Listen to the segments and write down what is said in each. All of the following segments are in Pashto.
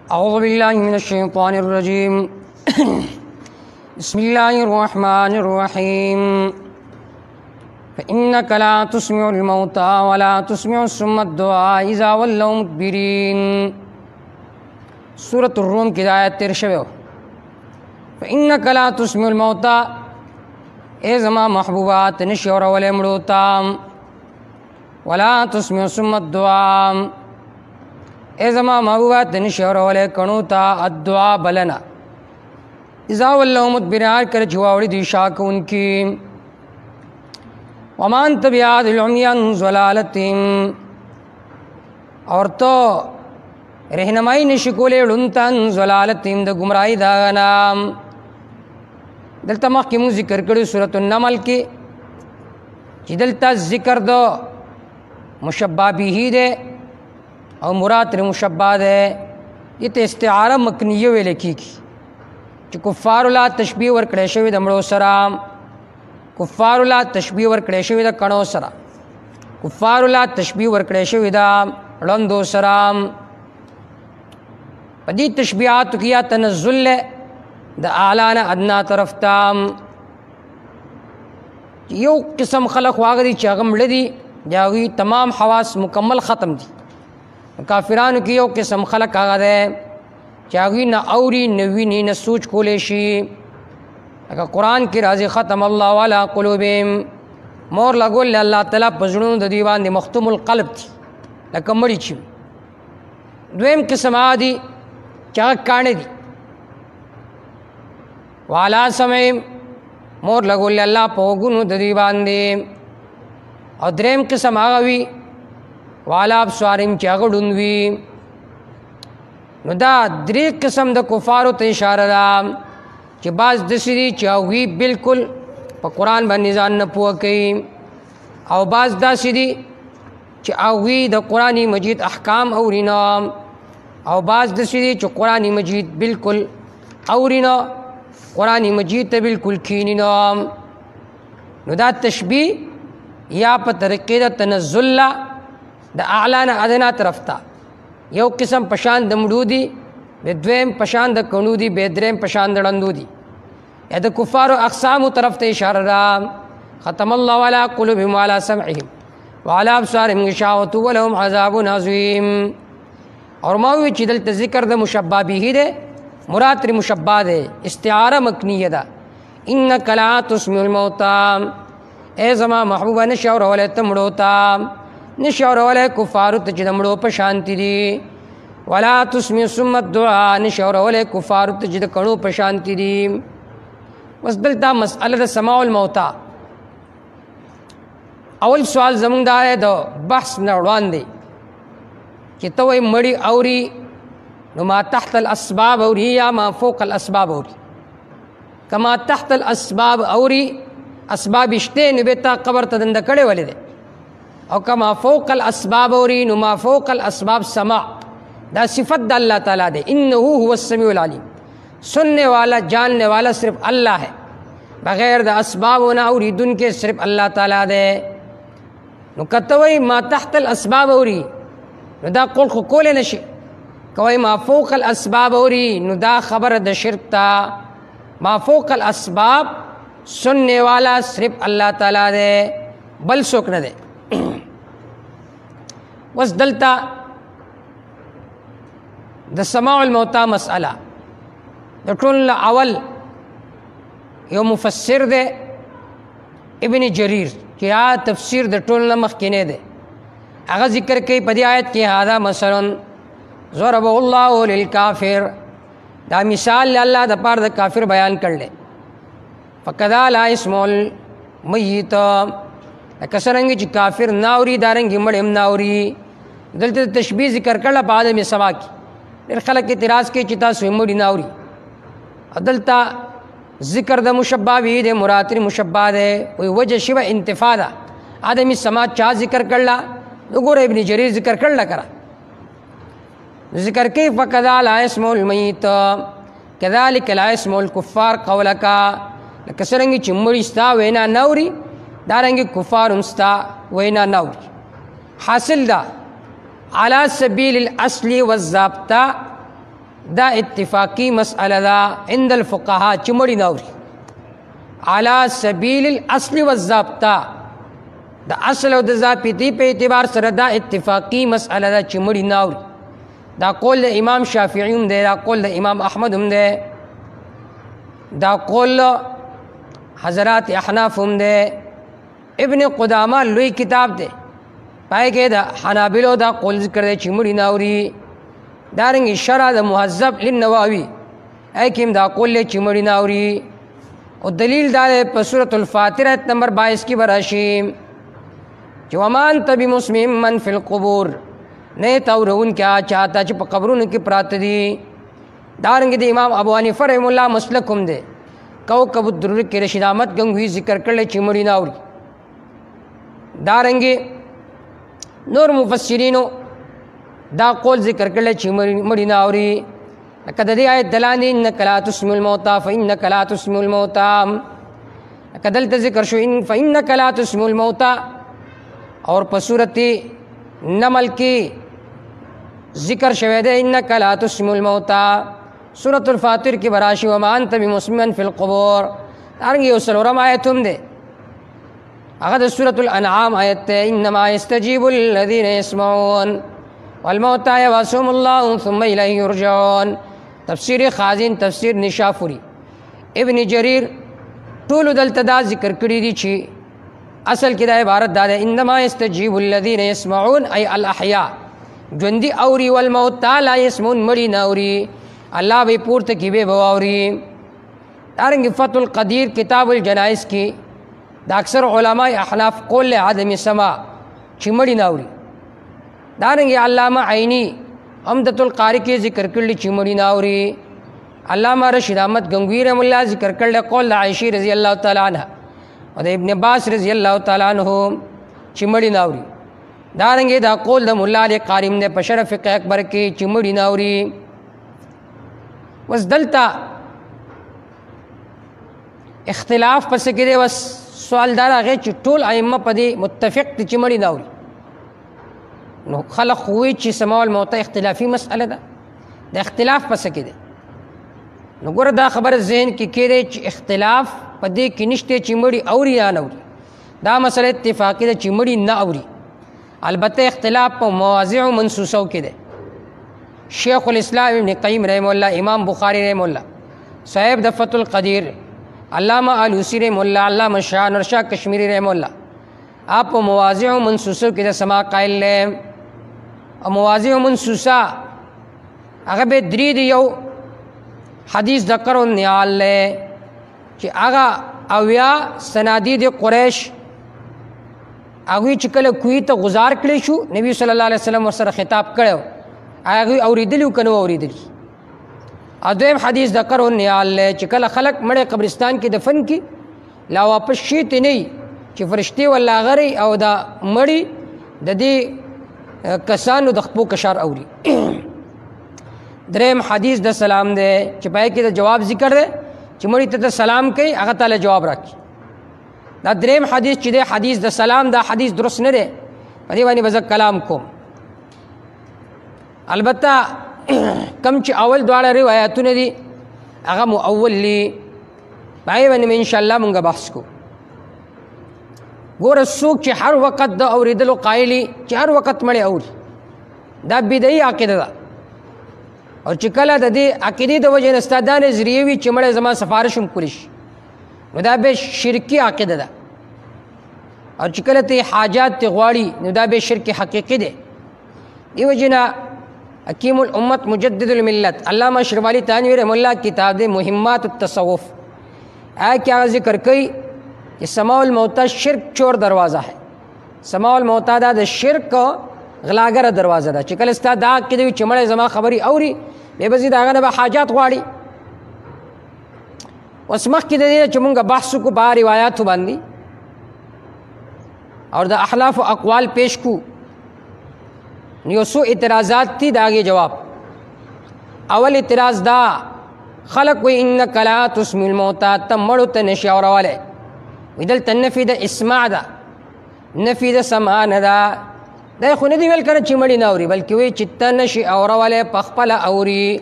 أعوذ بالله من الشيطان الرجيم بسم الله الرحمن الرحيم فإنك لا تسمع الموتى ولا تسمع الصم الدعاء إذا ولوا مدبرين سورة الروم کی آیت 13 فإنك لا تسمع الموتى اے زما محبوبات نشور ولے مڑوتا ولا تسمع الصم الدعاء اے زما محبوبات نشور ولے کنوتا الدعاء بلنا اذا ولوا مدبرین کر جواوڑی دی شاک ان کی وما انت بهاد العمی عن ضلالتهم اور تو رہنمائی نشکولے ڑنتا عن ضلالتهم دا گمرائی داغنا دلتا مخ کی مو ذکر کرو سورة النمل کی چی دلتا ذکر دو مشبہ بھی دے اور مراد مشبہ دے یہ تو استعارہ مکنیہ وے لکی کی چی کفار اللہ تشبیح ورکڑے شوی دا مڑو سرام کفار اللہ تشبیح ورکڑے شوی دا کنو سرا کفار اللہ تشبیح ورکڑے شوی دا رندو سرام پدی تشبیحات کیا تنزل دا اعلان ادنا طرف تام یو قسم خلق واغدی چاگم لدی جاوی تمام حواس مکمل ختم دی کافرانو کی یو قسم خلق آگا دے چاگوی نہ اوری نوینی نہ سوچ کولیشی اگر قرآن کی رازی ختم اللہ والا قلوبیم مور لگول اللہ تعالیٰ پزڑون دا دیوان دی مختم القلب تھی لکہ مڑی چیو دویم قسم آدی چاگا کانے دی والا سمعیم مور لگول اللہ پوگونو دا دیوان دی اور دریم قسم آگاوی والا ابصاریم چاگا ڈنوی نو دا دری قسم دا کفارو تا اشارہ دا چی باز دسی دی چاوی بالکل پا قرآن با نظام نپوہ کئی او باز دا سی دی چی آوی دا قرآن مجید احکام اورینا او باز دسی دی چی قرآن مجید بالکل اورینا قرآن مجید تا بالکل کینینا نو دا تشبیح یا پا طریقی دا تنزل دا اعلان ادنا طرف تا یو قسم پشان دا مڑو دی بے دویم پشان دا کنو دی بے دریم پشان دا رندو دی یا دا کفار و اقسام طرف تا اشارہ دا ختم اللہ والا قلوبهم والا سمعهم والا ابصارهم غشاوة ولهم عذاب عظیم اور ماوی چی دلتا ذکر دا مشبہ بھی دے مراد ری مشبہ دے استعارہ مکنی دا انکا لا تسمع الموتا اے زما محبوبہ نشور والے تمڑوتا نشور والے کفارو تجد مڑو پشانتی دی ولا تسمع الصم الدعاء نشور والے کفارو تجد کنو پشانتی دی بس دلتا مسئلہ دا سماع الموتا اول سوال زمان دا ہے دا بحث نروان دے کہ توی مڑی اوری نو ما تحت الاسباب اوری یا ما فوق الاسباب اوری کما تحت الاسباب اوری اسباب اشتے نو بیتا قبر تدند کڑے والے دے او کما فوق الاسباب اوری نو ما فوق الاسباب سماع دا صفت دا اللہ تعالیٰ دے انہو هو السمیع العلیم سننے والا جاننے والا صرف اللہ ہے بغیر دا اسباب و اوری دن کے صرف اللہ تعالیٰ دے نو کتوئی ما تحت الاسباب اوری نو دا قول خو کولے نشی کوئی ما فوق الاسباب اوری نو دا خبر دا شرک تا ما فوق الاسباب سننے والا صرف اللہ تعالیٰ دے بل سوک نہ دے وس دلتا دا سماع الموتا مسئلہ دا ٹول اول یو مفسر دے ابن جریر کیا تفسیر دا ٹول نمخ کینے دے اگر ذکر کی پدی آیت کی ہادا مثلا ضرب اللہ للکافر دا مثال اللہ دا پار دا کافر بیان کر لے فقدا لا اسمع المیت کسرنگی چی کافر ناوری دارنگی مڑیم ناوری دلتا تشبیح ذکر کرلا پا آدم سوا کی دل خلق اعتراض کی چیتا سوی مڑی ناوری دلتا ذکر دا مشبہ بھی دے مراتر مشبہ دے کوئی وجہ شبہ انتفادہ آدمی سماعت چاہ ذکر کرلا دگور ابن جریر ذکر کرلا کرا ذکر کی فقدا لا اسمع المیت کذالک لا اسمع الکفار قولکا کسرنگی چی مڑی ستا وینا ناوری دارنگی کفار امستا وینا ناوری حاصل دا علی سبیل الاصل والضابطہ دا اتفاقی مسئله دا عند الفقهاء چې مړی ناوري علی سبیل الاصل والضابطه د اصل او د ضابطې په اعتبار سره دا اتفاقی مسئله دا چې مړی ناوري. دا قول د امام شافعي هم دی، دا قول د امام احمد هم دی، دا قول حضرات احناف هم دی. ابن قدامه لوی کتاب دی، پای کې د حنابلو دا قول ذکر دی چې مړی ناوري. دارنګه شرح د مهذب للنووي ای کې دا قول چې مړی ناوري. او دلیل دا په سورۃ الفاتحه آیت نمبر 22 کې براشي چې وما انت بمسمع من فی القبور، نه تورون کیا چاہتا چې په قبرونو کې پراته دي. دارنګه د امام ابو حنیفه رحم الله مسلک هم دی، کوكب الدرر کې رشید احمد گنگوی ذکر کړل چې مړی ناوري. دارنګه نور مفسرینو دا قول ذکر کړل چې مړی ناوري. لکه د دې آیت دلاندې انک لا تسمع الموتى فانک لا تسمع الموتى، لکه دلته ذکر شو ان فانک لا تسمع الموتى. اور په سورۃ نمل کې ذکر شوی دی انک لا تسمع الموتى. سورۃ الفاتر کې براشي وما انت بمسمع فی القبور. دارنګه یو څلورم آیت هم دی، هغه د سورۃ الانعام آیت ته انما یستجیب الذین یسمعون والموتى یبعثهم الله ثم الیه یرجعون. تفسیر خازن، تفسیر نشافوری، ابن جریر ټول دلته دا ذکر کړی دي چې اصل کې دا عبارت دا ده انما یستجیب الذین یسمعون ای الاحیاء، ژوندي اوري، والموتى لا یسمعون، مړي نه اوري، الله به پورته کې به واوري. دارنګه فتح القدیر کتاب الجنائز کې دا اکثر علماء احناف قول عدم سماع چې مړي نه اوري. دارنګه علامه عینی عمدۃ القاری کې ذکر کړل چې مړی ناوري. علامه رشید احمد گنگوی رحم الله ذکر کړل قول عائشہ رضی الله تعالی عنها او د ابن عباس رضی الله تعالی عنہ چې مړی ناوري. دارنګه دا قول د مولا علی قارم نے په شرف فقہ اکبر کې چې مړی ناوري. وس دلتا اختلاف پس کې دی، وس سوال دار هغه چې ټول ائمه په دې متفق دي چې مړی ناوري. نو خلق خوی چې سماع الموتى اختلافي مسئله ده، د اختلاف پس کې ده. نو ګوره دا خبر ذهن کې کېږي چې اختلاف په دې کې نشته چې مړی اوري یا نه اوري. دا مسله اتفاقی ده چې مړی نه اوري. البته اختلاف په مواضع منصوصو کې ده. شیخ الاسلام ابن قیم رحم الله، امام بخاری رحم الله، صاحب د فتح القدیر، علامہ آلوسی رحم الله، علامہ شاہ نورشاہ کشمیری رحم الله، آپ مواضع منصوصو کې د سما قائل له. او مواضع منصوصه هغه به درې دی. یو حدیث ذکر النیال له چې هغه اویا سنادید قریش هغه چې کله کوی ته گزار کړی شو، نبی صلی الله علیه وسلم ورسره خطاب کړو، هغه اوریدلی کنو اوریدلی. ادم حدیث ذکر النیال له چې کله خلق مړ قبرستان کې دفن کی لا واپس شي ته نه چې فرشتي ولا غری او دا مړی د دې کسانو د خپو کشار اوري. دریم حدیث د سلام دی چې پای کې د جواب ذکر دی چې مړی ته سلام کوي هغه تعالی جواب راکړي. دا دریم حدیث چې دی حدیث د سلام، دا حدیث درست نه دی، په دې باندې بز کلام کوم. البته کم چې اول دواړه روایتونه دي هغه مؤول لی، پای باندې ان شاء الله مونږ بحث کوو. ګوره څوک چې هر وخت د اورېدلو قایلي چې هر وخت مړی اوري، دا بدعي عقیده ده. او چې کله د دې عقیدې د وجې نه ستا دا نظریې وي چې مړی زما سفارش هم کولی شي، نو دا به شرکي عقیده ده. او چې کله ته حاجات ته غواړي نو دا به شرک حقیقي دی. دې وجې نه حکیم الامت مجدد الملت علامہ اشرف علی تھانوی رحم اللہ کتاب مہمات التصوف کیا ذکر کئی کہ سماع الموتى شرک چور دروازہ ہے. سماع الموتى دا شرک غلاګر دروازه ده چې کله ستا دا کې چې مړی زما خبري اوري به بزید هغه نه به حاجات غواړي. اوس مخکې د دې چې مونږ بحث کو په روایتو باندې اور د احلاف اقوال پیش کو، یو څو اعتراضات دي داغه جواب. اول اعتراض دا خلق و انک لا تسمع الموتى، تمړو ته نشي اورواله. ودل تنفي د اسماع ده، نفي د سماع نه ده. دا خو نه دی ویل کنه چې مړی نه اوري، بلکې وی چې ته نشي اورواله په خپل اوري.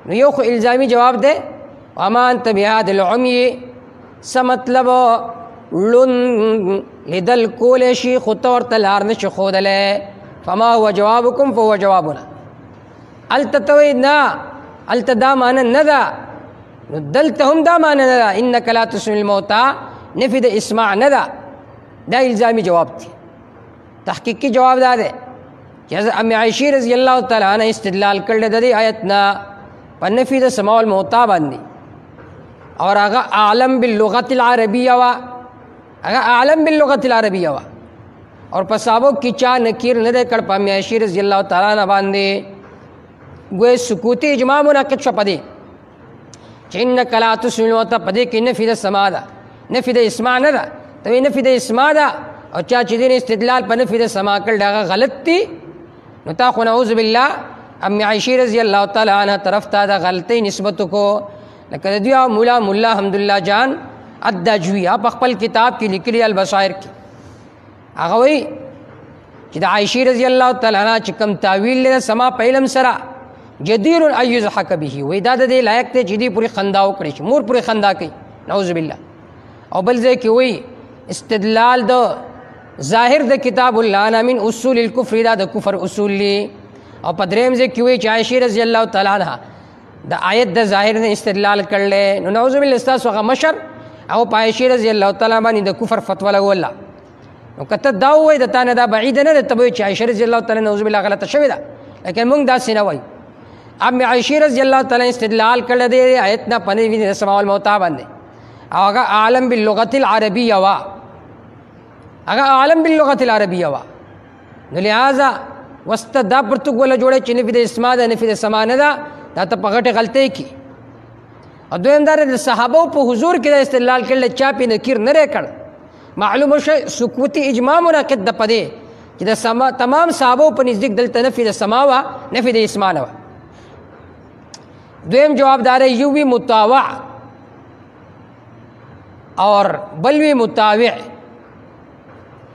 نو یو خو الزامی جواب دی وما انت بهاد العمی څه مطلب لون لیدل کولی شي خو ته ورته لار نشي ښودلی فما هو جوابکم فهو جوابنا هلته ته وایي نه هلته دا معنی نه ده نو دلته هم دا معنی نه ده انک لا تسمع الموتى نفي د اسماع نه ده دا الزامي جواب دی تحقیقی جواب دا دی چې ام عائشہ رضی الله تعالی عنها استدلال کړل د دې آیت نه په نفي د سماع الموتى باندې اور هغه عالم باللغت العربیه وا هغه عالم باللغت العربیه وا اور په صحابو کې چا نکیر نه کړ په ام عائشہ رضی الله تعالی عنها باندې ګوې سکوتی اجماع منعقد شو پدې چې انک لا تسمع الموتى پدې کې نفي د سماع ده نفي د اسماع نه ده ته نفي د اسماع ده او چا چې دین استدلال په نفي د سماع کړل دا غلط دی نو تا خو نعوذ بالله ام عائشہ رضی الله تعالی عنها طرف ته دا غلطی نسبت کو لکه دی مولا حمدالله جان الدجوی په خپل کتاب کې لیکلی البصائر کې هغه وی چې د عائشہ رضی الله تعالی عنها چې کوم تعویل له سما په علم سره جدیر ان یضحک به وی دا د لایق ته چې دی پوری خندا وکړي مور پوری خندا کوي نعوذ بالله او بل ځای کې وی استدلال د ظاهر د کتاب الله من اصول الكفر دا د کفر اصول لی او په دریم ځای کې وی چې عائشہ رضی الله تعالی عنها د آیت د ظاهر نه استدلال کړل نو نعوذ بالله استاس هغه مشر او عائشہ رضی الله تعالی باندې د کفر فتوا لګوله نو کته دا وای د تانه دا بعید نه د تبوی چې عائشہ رضی الله تعالی نعوذ بالله غلطه شوی ده لیکن موږ دا سینه وای ام عائشہ رضی الله تعالی استدلال کړل د آیت نه پنه وی سماع الموتى باندې هغه عالم باللغت العربیه وا هغه عالم باللغت العربیه وا نو لہذا واست دا پرتګ ولا جوړه چې نفي د اسماء ده نفي د سماع نه ده دا ته په غټه غلطۍ کی او دویم دا د صحابه په حضور کې د استدلال کړل چا په نکیر نه کړ معلومه شي سکوتی اجماع منعقد د پدې چې د سما تمام صحابه په نزدیک دلته نفي د سماع وا نفي د اسماع نه دویم جوابدار یو وی متابع اور بلوی متابع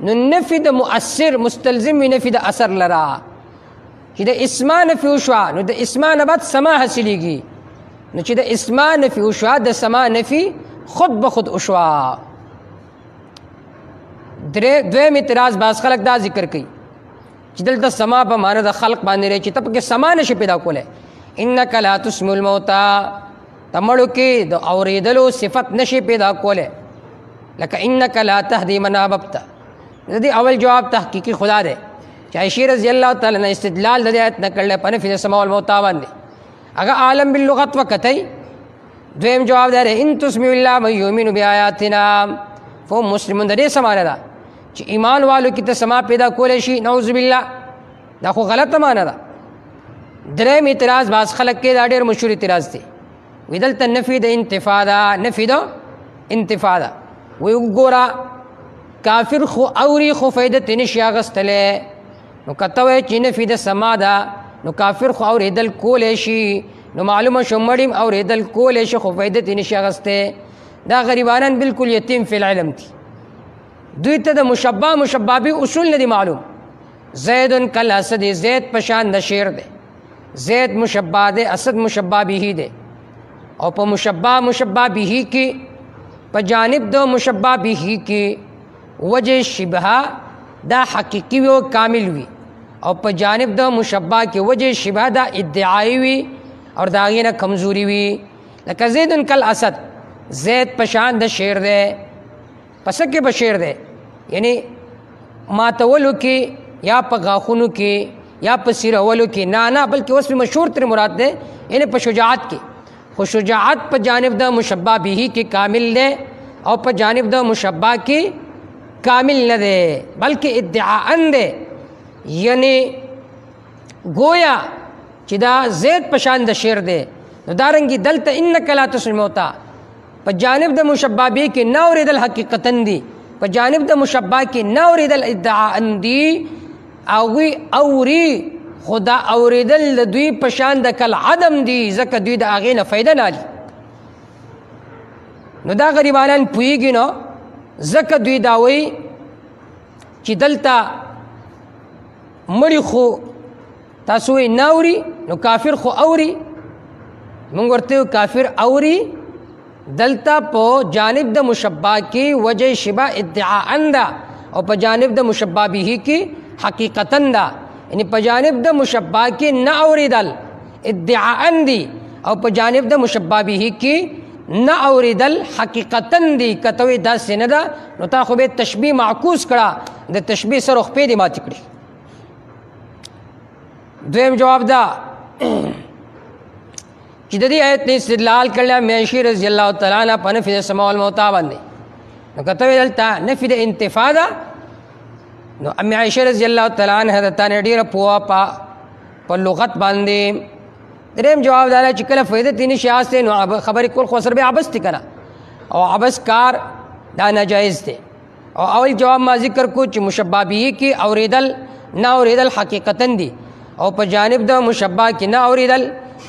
نو نفي د مؤثر مستلزم وی نفي د اثر لرا چې د اسماع نفي وشوا نو د اسماع نه بعد سماع حاصلېږي نو چې د اسماع نفي وشوا د سماع نفي خود به خود وشوا دویم اعتراض باز خلق دا ذکر کوي چې دلته سماع په معنی د خلق باندې لري چې ته پکې سماع نشي پیدا کولی انک لا تسمع الموتى تمړو کې د اوریدلو صفت نشي پیدا کولی لکه انک لا تهدي من احببت د دې اول جواب تحقیقی خدا دی چې عائشہ رضی الله تعالی عنها استدلال د آیت نکړل په نفي د سماع الموتى باندې هغه عالم باللغت وکتای دویم جواب دی ان تسمع الله من يؤمن بآياتنا فهم مسلمون د دې سمانه ده چې ایمان والو کې ته سماع پیدا کولای شي نعوذ بالله دا خو غلطه معنی ده دریم اعتراض باز خلق کې دا ډېر مشهور اعتراض دی وی دلته نفي د انتفاع ده نفي د انتفاع ده وی وګوره کافر خو اوري خو فائدت نشي اغستله نو کته وی چې نفي د سماع ده نو کافر خو اوریدل کولای شي نو معلومه شو مړیم اوریدل کولای شي خو فائدت نشي اغسته دا غریبانان بالکل یتیم فی العلم دي دوی ته د مشبہ به اصول نه دي معلوم زید کل اسد زید پشان د شیر ده زید مشبہ ده اسد مشبہ به ده او په مشبہ به کې په جانب د مشبہ به کې وجه شبهه دا حقیقی او کامل وي او په جانب د مشبہ کې وجه شبهه دا ادعایی وي اور دا غینه کمزوری وي لکه زید کل اسد زید پشان د شیر ده پس کې بشیر ده یعنی ماتولو کې یا په غاخونو کې یا په سیرولو کې نه بلکې وصف مشهور تر مراد ده یعنی په شجاعت کې خو شجاعت په جانب د مشبہ به کې کامل ده او په جانب د مشبہ کې کامل نه ده بلکې ادعاء ده یعنی گویا چې دا زید پشان د شیر ده نو دارنګي دلته انک لا تسمع الموتى په جانب د مشبہ به کې نه اوریدل حقیقتا دي په جانب د مشبہ کې نه اوریدل ادعاء دي او وی اوري خدا اوریدل د دوی پشان د کل عدم دي ځکه دوی د هغې نه فایده نه اخلي نو دا غریبانان پوهېږي نو ځکه دوی دا وایي چې دلته مړي خو تاسو وایي نه اوري نو کافر خو اوري مونږ ورته کافر اوري دلته په جانب د مشبہ کې وجه شبہ ادعاء اندا او په جانب د مشبہ به کې حقیقتا دا یعنی په جانب د مشبہ کې نه اوریدل ادعاء اندي او په جانب د مشبہ به کې نه اوریدل حقیقتا دي کته دا سیندا نو تا خو به تشبیه معکوس کړه د تشبیه سره خپې دی مات کړی. دویم جواب دا چې د دې آیت نه استدلال کړل میشی رضی الله تعالی عنہ په نفي د سماع الموت باندې نو کته دلته نفي د انتفاع ده نو ام عائشہ رضی الله تعالی عنہ د تانه ډیره پوها په لغت باندې. دریم جواب دا چې کله فائدہ تینې شاسته نو خبرې کول خو سره به عبث کنا او عبث کار دا ناجایز دی. او اول جواب ما ذکر کو چې مشبہ به کې اوریدل نه اوریدل حقیقتا دي او په جانب د مشبہ کې نه اوریدل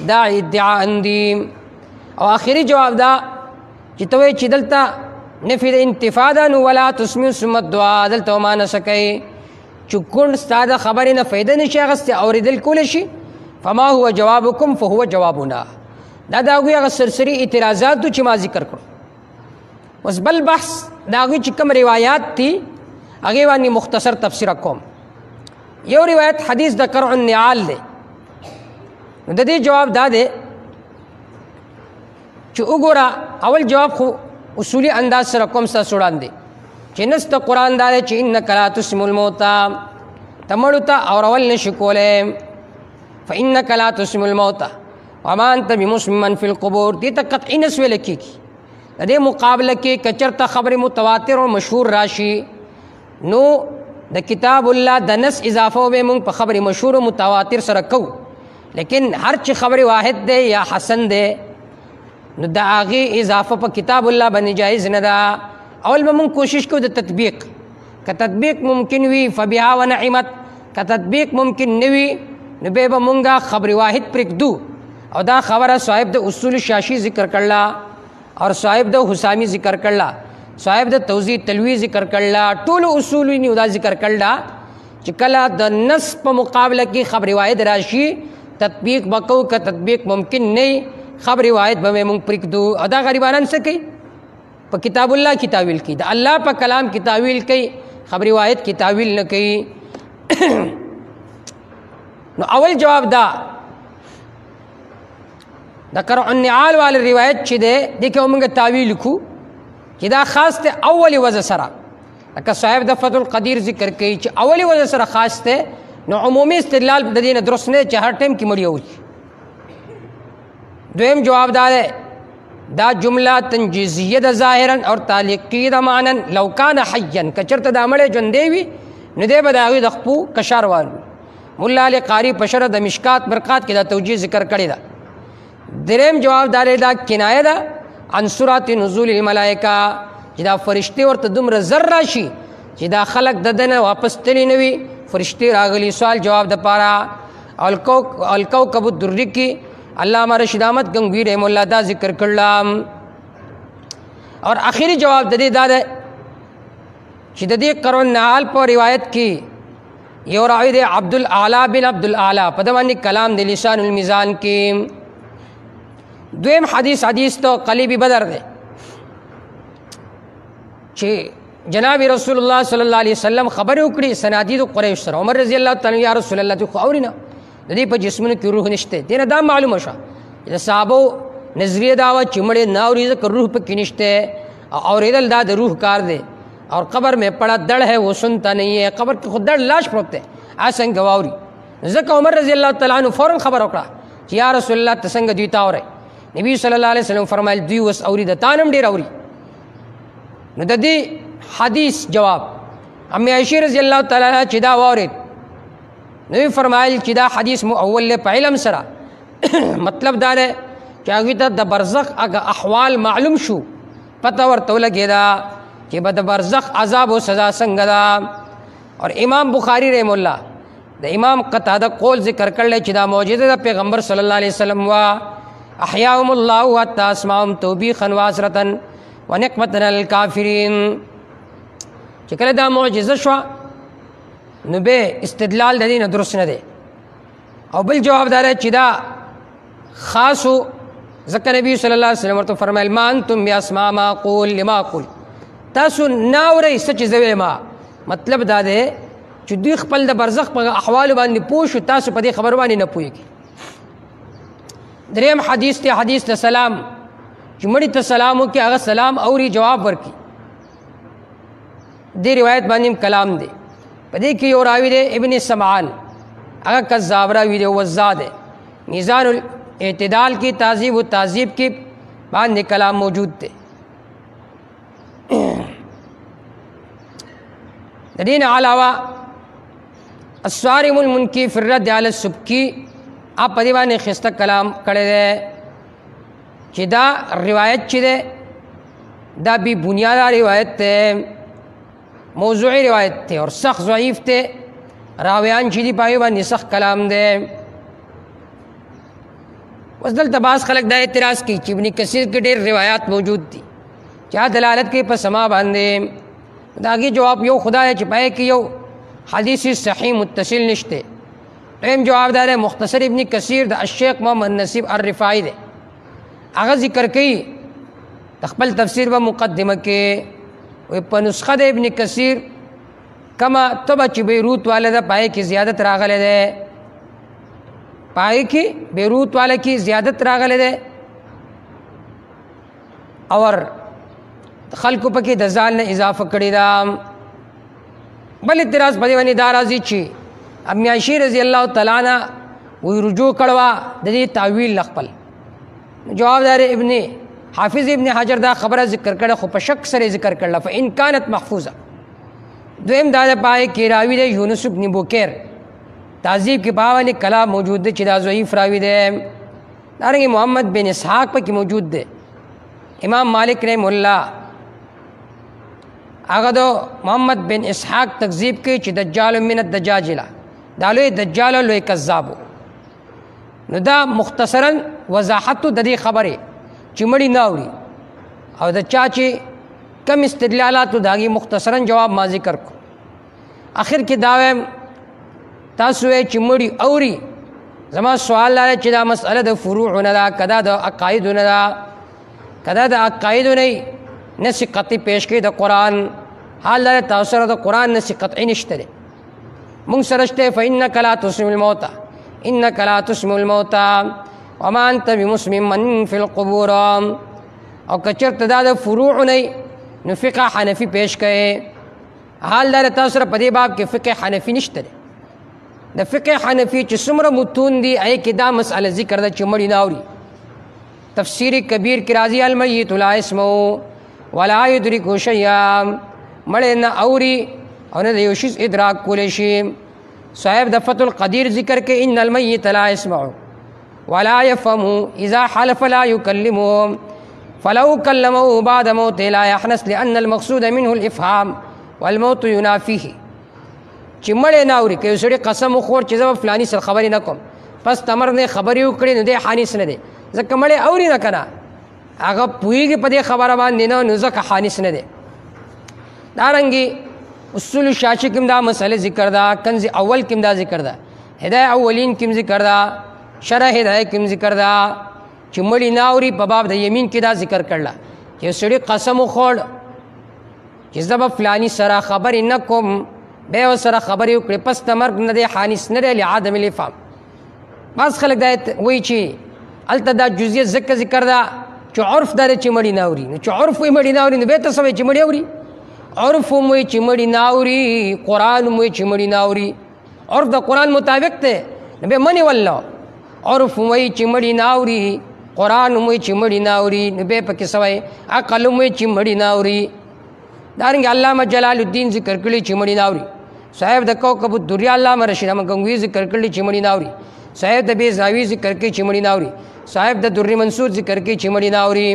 دا ادعاء اندي. او آخری جواب دا چې توې چې دلته نفي د انتفاع ده نو ولا تسمع ثم الدعاء دلته ما نه سکی چې کون ستاده خبرې نه فائدہ نشي اغسته اوریدل کول شي فما هو جوابكم فهو جوابنا. دا غوی هغه سرسری اعتراضات چې ما ذکر کړو. اوس بل بحث دا غوی چې کوم روایت دي هغه باندې مختصر تفسیر کوم. یو روایت حدیث د قرع النعال دی نو د دې جواب دا دی چې وګوره اول جواب خو اصولی انداز سره کوم څه وړاندې چې نست قرآن دا دی چې انک لا تسمع الموتى تمړو ته اورول نشي کولی فإنك لا تسمع الموتى وما أنت بمسمع في القبور. دې ته قطعي نس ویل کېږي. د دې مقابله کې کچرته خبر متواتر او مشهور راشي نو د کتاب الله د نس اضافه به موږ په خبر مشهور او متواتر سره کوو لیکن هر چې خبر واحد دی یا حسن دی نو د هغې اضافه په کتاب الله باندې جایز نه ده. اول به موږ کوشش کوو د تطبیق که تطبیق ممکن وي فبها ونعمت که تطبیق ممکن نه وي نو به مونږه خبر واحد پرېږدو او دا خبره صاحب د اصول شاشی ذکر کړله اور صاحب د حسامی ذکر کړله صاحب د توضیح تلوی ذکر کړله ټول اصول یې دا ذکر کړله چې کله د نص په مقابله کې خبر واحد راشي تطبیق وکړو که تطبیق ممکن نه خبر واحد به مونږ پرېږدو. او دا غریبانان څه کوي په کتاب الله کې تاویل کوي د الله په کلام کې تاویل کوي خبر واحد کې تاویل نه کوي. نو اول جواب دا د قرع النعال والا روایت چې ده د کې موږ تعویل کو چې دا خاص ته اولی وجه سره لکه صاحب د فتح القدیر ذکر کوي چې اولی وجه سره خاص ته نو عمومي استدلال د دې نه درست نه چې هر ټیم کې مړی وي. دویم جواب دا جمله تنجیزیه د ظاهرا اور تعلیقی د معنا لو کان حیا کچرته د مړی ژوندی وي نو دی به د هغوی د خپو کشاروان وي. مولا علی قاری پشر د مشکات برقات کې دا توجیه ذکر کړی دا. دریم جواب دا کنایه ده عن سرعت نزول الملائکه چې دا فرشتي ورته دومره زر راشي چې دا خلق د دنه واپس تلی نه وي فرشتي راغلي. سوال جواب د پاره الکوكب الدری کې علامه رشید احمد گنگوی رحم الله دا ذکر کړل. اور آخری جواب د دې دا ده چې د دې قرع النعال په روایت کې یو راوی دی عبد الاعلی بن عبد الاعلی په دمانی کلام دی لسان المیزان کې. دویم حدیث تو قلیبی بدر دی چې جناب رسول الله صلی الله علیه وسلم خبر وکړي سنادید قریش سره. عمر رضی الله تعالی یا رسول الله تو اورینه د دې په جسمونو کې روح نشته دینه دا معلومه شو د صحابه نظریه دا و چې مړې نه اوري ځکه روح په کې نشته اوریدل دا د روح کار دی. اور قبر میں پڑا دڑ ہے وہ سنتا نہیں ہے قبر کی خود دڑ لاش پروت ہے آسنگ گواوری ذکر عمر رضی اللہ تعالیٰ عنہ فوراً خبر وکړه چې یا رسول الله تسنگ دیتا اور نبی صلی الله علیه وسلم فرمایل دوی وس اوری د تانم ډیر اوری. نو د دې حدیث جواب ام عائشہ رضی الله تعالی عنها چې دا وورید نبی فرمایل چې دا حدیث مؤول له په علم سره مطلب دا دی چې هغه ته د برزخ هغه احوال معلوم شو پته ورته لګیدا کہ بد برزخ عذاب و سزا سنگدا. اور امام بخاری رحم اللہ دا امام قتادہ قول ذکر کر لے چدا معجزہ دا پیغمبر صلی اللہ علیہ وسلم وا احیاهم اللہ حتی اسماهم توبیخا واسرتا ونقمتا للکافرین. چکل دا معجزہ شوا نو بے استدلال دا دین درست نہ دے. او بل جواب دار ہے چدا خاصو ذکر نبی صلی الله علیه وسلم ورته فرمایل ما انتم بیاسماء ما اقول لما اقول، تاسو ناورئ سچ زوی ما. مطلب دا دی چې دوی خپل د برزخ په احوال باندې پوه شو، تاسو په دې خبر باندې نه پوهیږئ. دریم حدیث ته حدیث ته سلام، چې مړي ته سلام وکړي هغه سلام اوري جواب ورکړي. دې روایت باندې کلام دی. په دې کې یو راوی دی ابن سمعان، هغه کذاب راوی دی، وزا دی. میزان الاعتدال کی تہذیب و تہذیب کی باندې کلام موجود دی. د دین علاوه الصارم المنکی فی الرد علی السبکی آپ په دې باندې خسته کلام کړی دی چې دا روایت چې دی دا بی بنیاده روایت دی، موضوعی روایت دی اور سخت ضعیف دی. راویان چې دي په هغې باندې سخت کلام دی. اوس دلته بعض خلک دا اعتراض کوي چې ابن کثیر کې ډېر روایات موجود دي چې دلالت کوي په سما باندې. د هغې جواب یو خدا دی چې په هغې کې یو حدیث صحیح متصل نشته. دویم جواب دا دی مختصر ابن کثیر د الشیخ محمد نصیب الرفاعي دی، هغه ذکر کوي د خپل تفسیر په مقدمه کې وایي په نسخه د ابن کثیر کما طبع چې بیروت والا ده په هغې کې زیادت راغلی دی، په هغې کې بیروت والا کې زیادت راغلی دی اور خلکو پکې د ځان نه اضافه کړې ده. بل اعتراض په دې باندې دا راځي چې ابن عائشہ رضی الله تعالی عنہ وی رجوع کړوا د دې تعویل خپل. جواب دار ابن حافظ ابن حجر دا خبره ذکر کړه خو په شک سره ذکر کړله فإن كانت محفوظه. دویم دا پای کې راوی دی یونس بن بکیر، تہذیب کې باندې کلام موجود دی چې دا ضعیف راوی دی. دارنګه محمد بن اسحاق پکې موجود دی. امام مالک رحم الله هغه دو محمد بن اسحاق تکذیب کوي چې دجال من الدجاجله، دا لوی دجال لوی کذاب. نو دا مختصرا وضاحت د دې خبرې چې مړي نه اوري او د چا چې کم استدلالات د هغې مختصرا جواب ما ذکر کو. آخر کې دا وایم تاسو وایئ چې مړي اوري. زما سوال دا چې دا مسئله د فروع نه ده که دا د عقایدو نه ده. که دا د عقایدو نه نص قطعي پیش کوي د قرآن، حال دا تاسو سره د قرآن نص قطعي نشته دی. مونږ سره شته فإنک لا تسمع الموتى إنک لا تسمع الموتى وما أنت بمسمع من في القبور. او که چېرته دا د فروع نه نو فقه حنفي پیش کوي. حال دا تاسو سره په دې باب کې فقه حنفي نشته دی. د فقه حنفي چې څومره متون دي هغې کې دا مسئله ذکر ده چې مړي نه اوري. تفسیر کبیر کې راځي المیت لا يسمع ولا يدرك شيئا، مړی نه اوري او نه د یو شي ادراک کولی شي. صاحب د فتح القدیر ذکر کې ان المیت لا يسمع ولا يفهم اذا حلف لا يكلمه فلو كلمه بعد موته لا يحنث لأن المقصود منه الافهام والموت ينافيه. چې مړی نه اوري که یو سړي قسم وخور چې زه به فلاني سره خبرې نه کوم پس تمر نه خبرې وکړې نو دی حانث نه دی، ځکه مړی اوري نه که نه هغه پوهېږي په دې خبره باندې نه نو ځکه حانث نه دی. دارنګې اصول شاشي کې دا مسئله ذکر ده، کنز اول کې دا ذکر ده، هدایه اولین کې ذکر ده، شرح هدایه کې ذکر ده چې مړي نه اوري. په باب د یمین کې دا ذکر کړله چې یو سړي قسم وخوړ چې زه به فلاني سره خبرې نه کوم، بیا ورسره خبرې وکړې پس د مرګ نه دی حانث نه دی لعدم الافهام. بعض خلک دا وایي چې هلته دا جزیه ځکه ذکر ده چې عرف دا دی چې مړي نه اوري. نو چې عرف وایي مړي نه اوري نو بیا ته څه وایي چې مړي اوري؟ عرف هم وایي چې مړي نه اوري، قرآن هم وایي چې مړي نه اوري. عرف د قرآن مطابق دی نو بیا منې والله. عرف هم وایي چې مړي نه اوري، قرآن هم وایي چې مړي نه اوري نو بیا پکې څه وایي؟ عقل هم وایي چې مړي نه اوري. دارنګې علامه جلال الدین ذکر کړي چې مړي نه اوري. صاحب د کوكب الدریه علامه رشید احمد گنگوی ذکر کړي چې مړي نه اوري. صاحب د بیضاوی ذکر کړي چې مړي نه اوري. صاحب د در منصور ذکر کړي چې مړي نه اوري.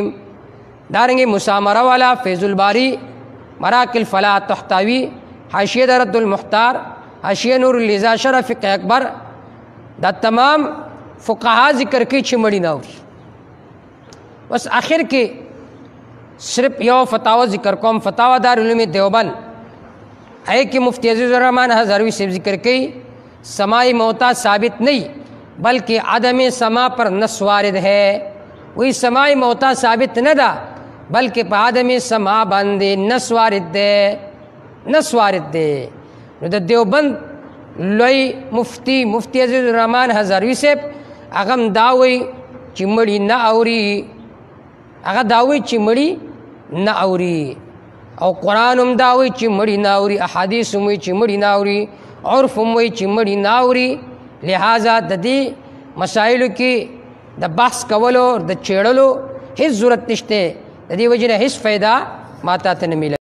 دارنګې مسامره والا فیض الباری مراکل فلا تحتوی حاشیه د رد المختار حاشیه نور الرضا شرح فقه اکبر دا تمام فقها ذکر کړي چې مړي نه اوري. بس آخر کې صرف یو فتاوا ذکر کوم، فتاوا دارالعلوم دیوبند ہے کہ مفتی عزیز الرحمن ہزاروی سے ذکر کی سماعی موتا ثابت نہیں بلکہ عدم سما پر نص وارد ہے. وی سماع موتا ثابت نه ده بلکې په عدم سماع باندې نس وارد دی. نو د دیوبند لوی مفتی عزیز الرحمن هزاروی صاحب هغه هم دا وایي چې مړي نه اوري، هغه دا وایي چې مړي نه اوري، او قرآن هم دا وایي چې مړي نه اوري، احادیث هم وایي چې مړي نه اوري، عرف هم وایي چې مړي نه اوري. لہٰذا د دې مسایلو کې د بحث کولو د چیړلو هیڅ ضرورت نشته، د دې وجې نه هیڅ فایده ماته ته نه ملي.